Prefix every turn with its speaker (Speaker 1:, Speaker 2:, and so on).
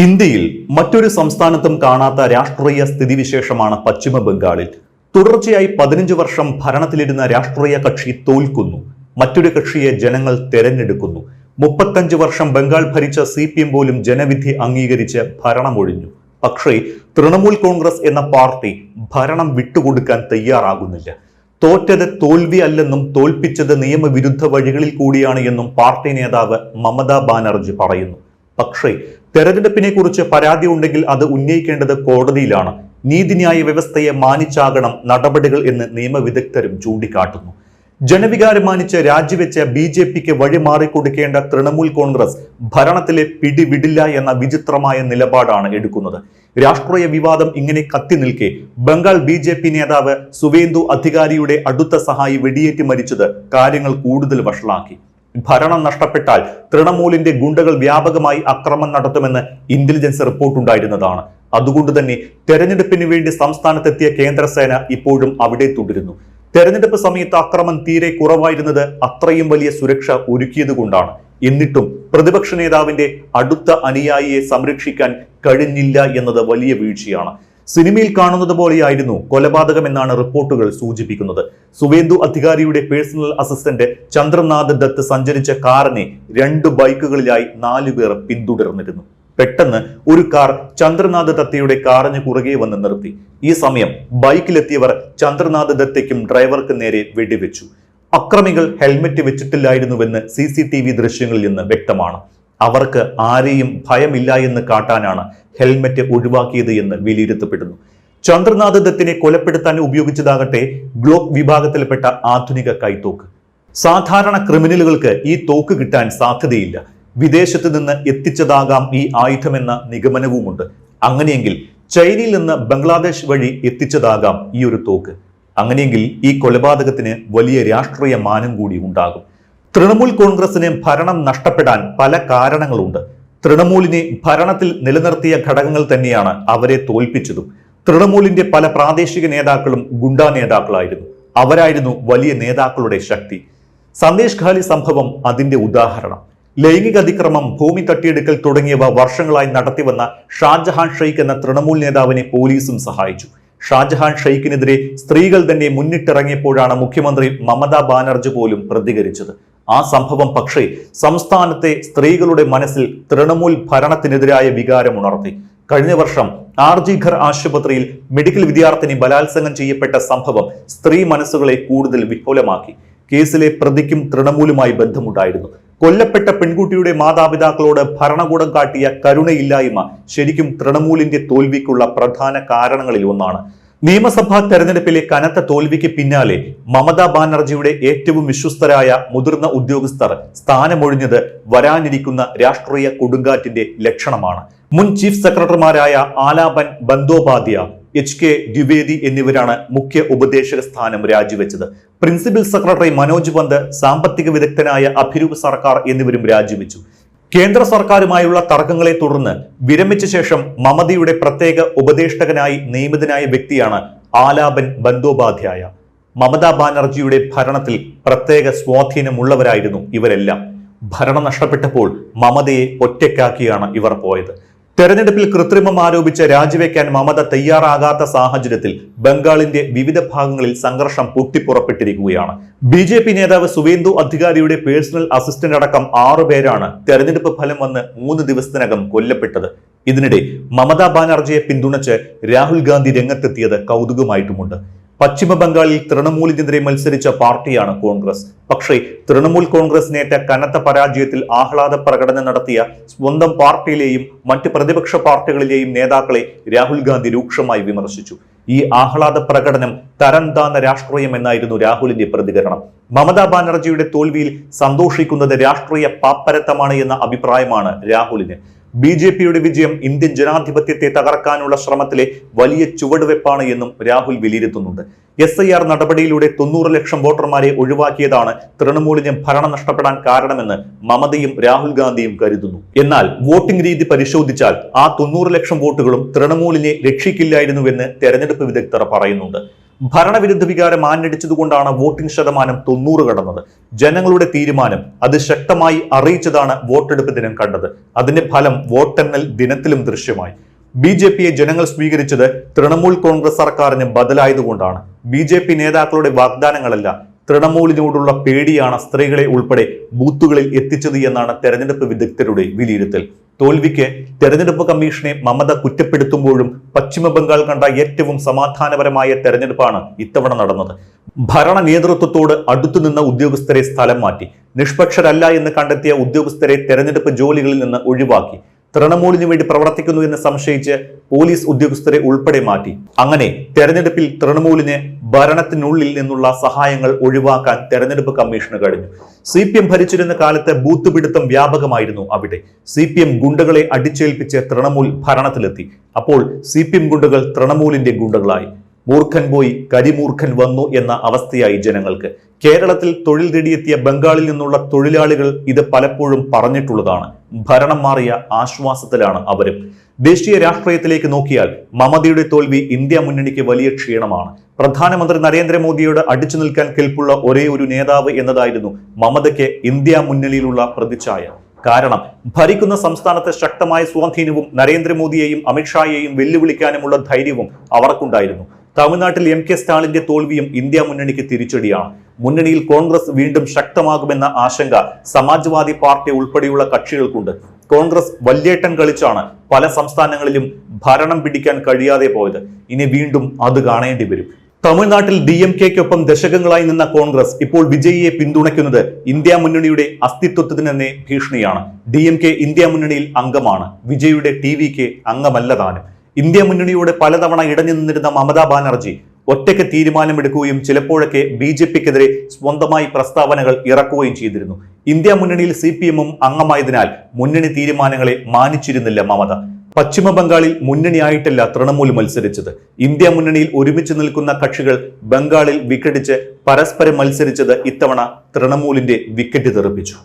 Speaker 1: ഇന്ത്യയിൽ മറ്റൊരു സംസ്ഥാനത്തും കാണാത്ത രാഷ്ട്രീയ സ്ഥിതിവിശേഷമാണ് പശ്ചിമ ബംഗാളിൽ. തുടർച്ചയായി 15 വർഷം ഭരണത്തിലിരുന്ന രാഷ്ട്രീയ കക്ഷി തോൽക്കുന്നു. മറ്റൊരു കക്ഷിയെ ജനങ്ങൾ തെരഞ്ഞെടുക്കുന്നു. 35 വർഷം ബംഗാൾ ഭരിച്ച CPM പോലും ജനവിധി അംഗീകരിച്ച് ഭരണമൊഴിഞ്ഞു. പക്ഷേ തൃണമൂൽ കോൺഗ്രസ് എന്ന പാർട്ടി ഭരണം വിട്ടുകൊടുക്കാൻ തയ്യാറാകുന്നില്ല. തോറ്റത് തോൽവി അല്ലെന്നും തോൽപ്പിച്ചത് നിയമവിരുദ്ധ വഴികളിൽ കൂടിയാണ് എന്നും പാർട്ടി നേതാവ് മമതാ ബാനർജി പറയുന്നു. പക്ഷേ തെരഞ്ഞെടുപ്പിനെ കുറിച്ച് പരാതി ഉണ്ടെങ്കിൽ അത് ഉന്നയിക്കേണ്ടത് കോടതിയിലാണ്. നീതിന്യായ വ്യവസ്ഥയെ മാനിച്ചാകണം നടപടികൾ എന്ന് നിയമവിദഗ്ധരും ചൂണ്ടിക്കാട്ടുന്നു. ജനവികാരം മാനിച്ച് രാജിവെച്ച BJPക്ക് വഴിമാറിക്കൊടുക്കേണ്ട തൃണമൂൽ കോൺഗ്രസ് ഭരണത്തിലെ പിടിവിടില്ല എന്ന വിചിത്രമായ നിലപാടാണ് എടുക്കുന്നത്. രാഷ്ട്രീയ വിവാദം ഇങ്ങനെ കത്തി നിൽക്കെ ബംഗാൾ BJP നേതാവ് സുവേന്ദു അധികാരിയുടെ അടുത്ത സഹായി വെടിയേറ്റ് മരിച്ചത് കാര്യങ്ങൾ കൂടുതൽ വഷളാക്കി. ഭരണം നഷ്ടപ്പെട്ടാൽ തൃണമൂലിന്റെ ഗുണ്ടകൾ വ്യാപകമായി ആക്രമണം നടത്തുമെന്ന് ഇന്റലിജൻസ് റിപ്പോർട്ടുണ്ടായിരുന്നതാണ്. അതുകൊണ്ട് തന്നെ തെരഞ്ഞെടുപ്പിന് വേണ്ടി സംസ്ഥാനത്തെത്തിയ കേന്ദ്രസേന ഇപ്പോഴും അവിടെ തുടരുന്നു. തെരഞ്ഞെടുപ്പ് സമയത്ത് ആക്രമണം തീരെ കുറവായിരുന്നത് അത്രയും വലിയ സുരക്ഷ ഒരുക്കിയത് കൊണ്ടാണ്. എന്നിട്ടും പ്രതിപക്ഷ നേതാവിന്റെ അടുത്ത അനുയായിയെ സംരക്ഷിക്കാൻ കഴിഞ്ഞില്ല എന്നത് വലിയ വീഴ്ചയാണ്. സിനിമയിൽ കാണുന്നത് പോലെയായിരുന്നു കൊലപാതകം എന്നാണ് റിപ്പോർട്ടുകൾ സൂചിപ്പിക്കുന്നത്. സുവേന്ദു അധികാരിയുടെ പേഴ്സണൽ അസിസ്റ്റന്റ് ചന്ദ്രനാഥ് ദത്ത് സഞ്ചരിച്ച കാറിനെ 2 ബൈക്കുകളിലായി 4 പേർ പിന്തുടർന്നിരുന്നു. പെട്ടെന്ന് ഒരു കാർ ചന്ദ്രനാഥ് ദത്തയുടെ കാറിന് കുറുകെ വന്ന് നിർത്തി. ഈ സമയം ബൈക്കിലെത്തിയവർ ചന്ദ്രനാഥ് ദത്തയ്ക്കും ഡ്രൈവർക്ക് നേരെ വെടിവെച്ചു. അക്രമികൾ ഹെൽമെറ്റ് വെച്ചിട്ടില്ലായിരുന്നുവെന്ന് CCTV ദൃശ്യങ്ങളിൽ നിന്ന് വ്യക്തമാണ്. അവർക്ക് ആരെയും ഭയമില്ല എന്ന് കാട്ടാനാണ് ഹെൽമെറ്റ് ഒഴിവാക്കിയത് എന്ന് വിലയിരുത്തപ്പെടുന്നു. ചന്ദ്രനാഥ് ദത്തിനെ കൊലപ്പെടുത്താൻ ഉപയോഗിച്ചതാകട്ടെ ഗ്ലോക്ക് വിഭാഗത്തിൽപ്പെട്ട ആധുനിക കൈത്തോക്ക്. സാധാരണ ക്രിമിനലുകൾക്ക് ഈ തോക്ക് കിട്ടാൻ സാധ്യതയില്ല. വിദേശത്ത് നിന്ന് എത്തിച്ചതാകാം ഈ ആയുധമെന്ന നിഗമനവുമുണ്ട്. അങ്ങനെയെങ്കിൽ ചൈനയിൽ നിന്ന് ബംഗ്ലാദേശ് വഴി എത്തിച്ചതാകാം ഈ ഒരു തോക്ക്. അങ്ങനെയെങ്കിൽ ഈ കൊലപാതകത്തിന് വലിയ രാഷ്ട്രീയ മാനം കൂടി ഉണ്ടാകും. തൃണമൂൽ കോൺഗ്രസിന് ഭരണം നഷ്ടപ്പെടാൻ പല കാരണങ്ങളുണ്ട്. തൃണമൂലിനെ ഭരണത്തിൽ നിലനിർത്തിയ ഘടകങ്ങൾ തന്നെയാണ് അവരെ തോൽപ്പിച്ചതും. തൃണമൂലിന്റെ പല പ്രാദേശിക നേതാക്കളും ഗുണ്ടാ നേതാക്കളായിരുന്നു. അവരായിരുന്നു വലിയ നേതാക്കളുടെ ശക്തി. സന്ദേശ് ഖാലി സംഭവം അതിന്റെ ഉദാഹരണം. ലൈംഗിക അതിക്രമം, ഭൂമി തട്ടിയെടുക്കൽ തുടങ്ങിയവ വർഷങ്ങളായി നടത്തിവന്ന ഷാജഹാൻ ഷെയ്ഖ് എന്ന തൃണമൂൽ നേതാവിനെ പോലീസും സഹായിച്ചു. ഷാജഹാൻ ഷെയ്ഖിനെതിരെ സ്ത്രീകൾ തന്നെ മുന്നിട്ടിറങ്ങിയപ്പോഴാണ് മുഖ്യമന്ത്രി മമതാ ബാനർജി പോലും പ്രതികരിച്ചത്. ആ സംഭവം പക്ഷേ സംസ്ഥാനത്തെ സ്ത്രീകളുടെ മനസ്സിൽ തൃണമൂൽ ഭരണത്തിനെതിരായ വികാരമുണർത്തി. കഴിഞ്ഞ വർഷം RG ഘർ ആശുപത്രിയിൽ മെഡിക്കൽ വിദ്യാർത്ഥിനി ബലാത്സംഗം ചെയ്യപ്പെട്ട സംഭവം സ്ത്രീ മനസ്സുകളെ കൂടുതൽ വിഹുലമാക്കി. കേസിലെ പ്രതിക്കും തൃണമൂലുമായി ബന്ധമുണ്ടായിരുന്നു. കൊല്ലപ്പെട്ട പെൺകുട്ടിയുടെ മാതാപിതാക്കളോട് ഭരണകൂടം കാട്ടിയ കരുണയില്ലായ്മ ശരിക്കും തൃണമൂലിന്റെ തോൽവിക്കുള്ള പ്രധാന കാരണങ്ങളിൽ ഒന്നാണ്. നിയമസഭാ തെരഞ്ഞെടുപ്പിലെ കനത്ത തോൽവിക്ക് പിന്നാലെ മമതാ ബാനർജിയുടെ ഏറ്റവും വിശ്വസ്തരായ മുതിർന്ന ഉദ്യോഗസ്ഥർ സ്ഥാനമൊഴിഞ്ഞത് വരാനിരിക്കുന്ന രാഷ്ട്രീയ കൊടുങ്കാറ്റിന്റെ ലക്ഷണമാണ്. മുൻ ചീഫ് സെക്രട്ടറിമാരായ ആലാപൻ ബന്ദോപാധ്യായ, HK ദ്വിവേദി എന്നിവരാണ് മുഖ്യ ഉപദേശക സ്ഥാനം രാജിവെച്ചത്. പ്രിൻസിപ്പൽ സെക്രട്ടറി മനോജ് പന്ത്, സാമ്പത്തിക വിദഗ്ധനായ അഭിരൂപ് സർക്കാർ എന്നിവരും രാജിവെച്ചു. കേന്ദ്ര സർക്കാരുമായുള്ള തർക്കങ്ങളെ തുടർന്ന് വിരമിച്ച ശേഷം മമതയുടെ പ്രത്യേക ഉപദേഷ്ടകനായി നിയമിതനായ വ്യക്തിയാണ് ആലാപൻ ബന്ദോപാധ്യായ. മമതാ ബാനർജിയുടെ ഭരണത്തിൽ പ്രത്യേക സ്വാധീനമുള്ളവരായിരുന്നു ഇവരെല്ലാം. ഭരണം നഷ്ടപ്പെട്ടപ്പോൾ മമതയെ ഒറ്റയ്ക്കാക്കിയാണ് ഇവർ പോയത്. തെരഞ്ഞെടുപ്പിൽ കൃത്രിമം ആരോപിച്ച് രാജിവെക്കാൻ മമത തയ്യാറാകാത്ത സാഹചര്യത്തിൽ ബംഗാളിന്റെ വിവിധ ഭാഗങ്ങളിൽ സംഘർഷം പൊട്ടിപ്പുറപ്പെട്ടിരിക്കുകയാണ്. BJP നേതാവ് സുവേന്ദു അധികാരിയുടെ പേഴ്സണൽ അസിസ്റ്റന്റ് അടക്കം 6 പേരാണ് തെരഞ്ഞെടുപ്പ് ഫലം വന്ന് 3 ദിവസത്തിനകം കൊല്ലപ്പെട്ടത്. ഇതിനിടെ മമതാ ബാനർജിയെ പിന്തുണച്ച് രാഹുൽ ഗാന്ധി രംഗത്തെത്തിയത് കൗതുകമായിട്ടുമുണ്ട്. പശ്ചിമ ബംഗാളിൽ തൃണമൂലിനെതിരെ മത്സരിച്ച പാർട്ടിയാണ് കോൺഗ്രസ്. പക്ഷേ തൃണമൂൽ കോൺഗ്രസിനേറ്റ കനത്ത പരാജയത്തിൽ ആഹ്ലാദ പ്രകടനം നടത്തിയ സ്വന്തം പാർട്ടിയിലെയും മറ്റ് പ്രതിപക്ഷ പാർട്ടികളിലെയും നേതാക്കളെ രാഹുൽ ഗാന്ധി രൂക്ഷമായി വിമർശിച്ചു. ഈ ആഹ്ലാദ പ്രകടനം തരംതാന്ന രാഷ്ട്രീയം എന്നായിരുന്നു രാഹുലിന്റെ പ്രതികരണം. മമതാ ബാനർജിയുടെ തോൽവിയിൽ സന്തോഷിക്കുന്നത് രാഷ്ട്രീയ പാപ്പരത്തമാണ് എന്ന അഭിപ്രായമാണ് രാഹുലിന്. BJPയുടെ വിജയം ഇന്ത്യൻ ജനാധിപത്യത്തെ തകർക്കാനുള്ള ശ്രമത്തിലെ വലിയ ചുവടുവെപ്പാണ് എന്നും രാഹുൽ വിലയിരുത്തുന്നുണ്ട്. SIR നടപടിയിലൂടെ 90 ലക്ഷം വോട്ടർമാരെ ഒഴിവാക്കിയതാണ് തൃണമൂലിന് ഭരണം നഷ്ടപ്പെടാൻ കാരണമെന്ന് മമതയും രാഹുൽ ഗാന്ധിയും കരുതുന്നു. എന്നാൽ വോട്ടിംഗ് രീതി പരിശോധിച്ചാൽ ആ 90 ലക്ഷം വോട്ടുകളും തൃണമൂലിനെ രക്ഷിക്കില്ലായിരുന്നുവെന്ന് തെരഞ്ഞെടുപ്പ് വിദഗ്ധർ പറയുന്നുണ്ട്. ഭരണവിരുദ്ധ വികാരം ആഞ്ഞടിച്ചതുകൊണ്ടാണ് വോട്ടിംഗ് ശതമാനം 90 കടന്നത്. ജനങ്ങളുടെ തീരുമാനം അത് ശക്തമായി അറിയിച്ചതാണ് വോട്ടെടുപ്പ് ദിനം കണ്ടത്. അതിന്റെ ഫലം വോട്ടെണ്ണൽ ദിനത്തിലും ദൃശ്യമായി. BJPയെ ജനങ്ങൾ സ്വീകരിച്ചത് തൃണമൂൽ കോൺഗ്രസ് സർക്കാരിന് ബദലായതുകൊണ്ടാണ്. BJP നേതാക്കളുടെ വാഗ്ദാനങ്ങളല്ല, തൃണമൂലിനോടുള്ള പേടിയാണ് സ്ത്രീകളെ ഉൾപ്പെടെ ബൂത്തുകളിൽ എത്തിച്ചത് എന്നാണ് തെരഞ്ഞെടുപ്പ് വിദഗ്ധരുടെ വിലയിരുത്തൽ. തോൽവിക്ക് തെരഞ്ഞെടുപ്പ് കമ്മീഷനെ മമത കുറ്റപ്പെടുത്തുമ്പോഴും പശ്ചിമ ബംഗാൾ കണ്ട ഏറ്റവും സമാധാനപരമായ തെരഞ്ഞെടുപ്പാണ് ഇത്തവണ നടന്നത്. ഭരണ നേതൃത്വത്തോട് അടുത്തുനിന്ന ഉദ്യോഗസ്ഥരെ സ്ഥലം മാറ്റി, നിഷ്പക്ഷരല്ല എന്ന് കണ്ടെത്തിയ ഉദ്യോഗസ്ഥരെ തെരഞ്ഞെടുപ്പ് ജോലികളിൽ നിന്ന് ഒഴിവാക്കി, തൃണമൂലിന് വേണ്ടി പ്രവർത്തിക്കുന്നു എന്ന് സംശയിച്ച് പോലീസ് ഉദ്യോഗസ്ഥരെ ഉൾപ്പെടെ മാറ്റി. അങ്ങനെ തെരഞ്ഞെടുപ്പിൽ തൃണമൂലിന് ഭരണത്തിനുള്ളിൽ നിന്നുള്ള സഹായങ്ങൾ ഒഴിവാക്കാൻ തെരഞ്ഞെടുപ്പ് കമ്മീഷന് കഴിഞ്ഞു. CPM ഭരിച്ചിരുന്ന കാലത്ത് ബൂത്ത് പിടുത്തം വ്യാപകമായിരുന്നു അവിടെ. CPM ഗുണ്ടകളെ അടിച്ചേൽപ്പിച്ച് തൃണമൂൽ ഭരണത്തിലെത്തി. അപ്പോൾ CPM ഗുണ്ടകൾ തൃണമൂലിന്റെ ഗുണ്ടകളായി. മൂർഖൻ പോയി കരിമൂർഖൻ വന്നു എന്ന അവസ്ഥയായി ജനങ്ങൾക്ക്. കേരളത്തിൽ തൊഴിൽ തേടിയെത്തിയ ബംഗാളിൽ നിന്നുള്ള തൊഴിലാളികൾ ഇത് പലപ്പോഴും പറഞ്ഞിട്ടുള്ളതാണ്. ഭരണം മാറിയ ആശ്വാസത്തിലാണ് അവരും. ദേശീയ രാഷ്ട്രീയത്തിലേക്ക് നോക്കിയാൽ മമതയുടെ തോൽവി ഇന്ത്യ മുന്നണിക്ക് വലിയ ക്ഷീണമാണ്. പ്രധാനമന്ത്രി നരേന്ദ്രമോദിയോട് അടിച്ചു നിൽക്കാൻ കെൽപ്പുള്ള ഒരേ ഒരു നേതാവ് എന്നതായിരുന്നു മമതയ്ക്ക് ഇന്ത്യ മുന്നണിയിലുള്ള പ്രതിച്ഛായ. കാരണം ഭരിക്കുന്ന സംസ്ഥാനത്തെ ശക്തമായ സ്വാധീനവും നരേന്ദ്രമോദിയെയും അമിത്ഷായെയും വെല്ലുവിളിക്കാനുമുള്ള ധൈര്യവും അവർക്കുണ്ടായിരുന്നു. തമിഴ്നാട്ടിൽ MK സ്റ്റാലിന്റെ തോൽവിയും ഇന്ത്യ മുന്നണിക്ക് തിരിച്ചടിയാണ്. മുന്നണിയിൽ കോൺഗ്രസ് വീണ്ടും ശക്തമാകുമെന്ന ആശങ്ക സമാജ്വാദി പാർട്ടി ഉൾപ്പെടെയുള്ള കക്ഷികൾക്കുണ്ട്. കോൺഗ്രസ് വല്യേട്ടൻ കളിച്ചാണ് പല സംസ്ഥാനങ്ങളിലും ഭരണം പിടിക്കാൻ കഴിയാതെ പോയത്. ഇനി വീണ്ടും അത് കാണേണ്ടി വരും. തമിഴ്നാട്ടിൽ DMK-ക്കൊപ്പം ദശകങ്ങളായി നിന്ന കോൺഗ്രസ് ഇപ്പോൾ വിജയിയെ പിന്തുണയ്ക്കുന്നത് ഇന്ത്യ മുന്നണിയുടെ അസ്തിത്വത്തിന് തന്നെ ഭീഷണിയാണ്. DMK ഇന്ത്യ മുന്നണിയിൽ അംഗമാണ്, വിജയുടെ TVK അംഗമല്ല താനും. ഇന്ത്യ മുന്നണിയോട് പലതവണ ഇടഞ്ഞു നിന്നിരുന്ന മമതാ ബാനർജി ഒറ്റയ്ക്ക് തീരുമാനമെടുക്കുകയും ചിലപ്പോഴൊക്കെ BJPക്കെതിരെ സ്വന്തമായി പ്രസ്താവനകൾ ഇറക്കുകയും ചെയ്തിരുന്നു. ഇന്ത്യ മുന്നണിയിൽ CPM-ഉം അംഗമായതിനാൽ മുന്നണി തീരുമാനങ്ങളെ മാനിച്ചിരുന്നില്ല മമത. പശ്ചിമ ബംഗാളിൽ മുന്നണിയായിട്ടല്ല തൃണമൂൽ മത്സരിച്ചത്. ഇന്ത്യ മുന്നണിയിൽ ഒരുമിച്ച് നിൽക്കുന്ന കക്ഷികൾ ബംഗാളിൽ വിക്കറ്റിച്ച് പരസ്പരം മത്സരിച്ചത് ഇത്തവണ തൃണമൂലിന്റെ വിക്കറ്റ് തെറിപ്പിച്ചു.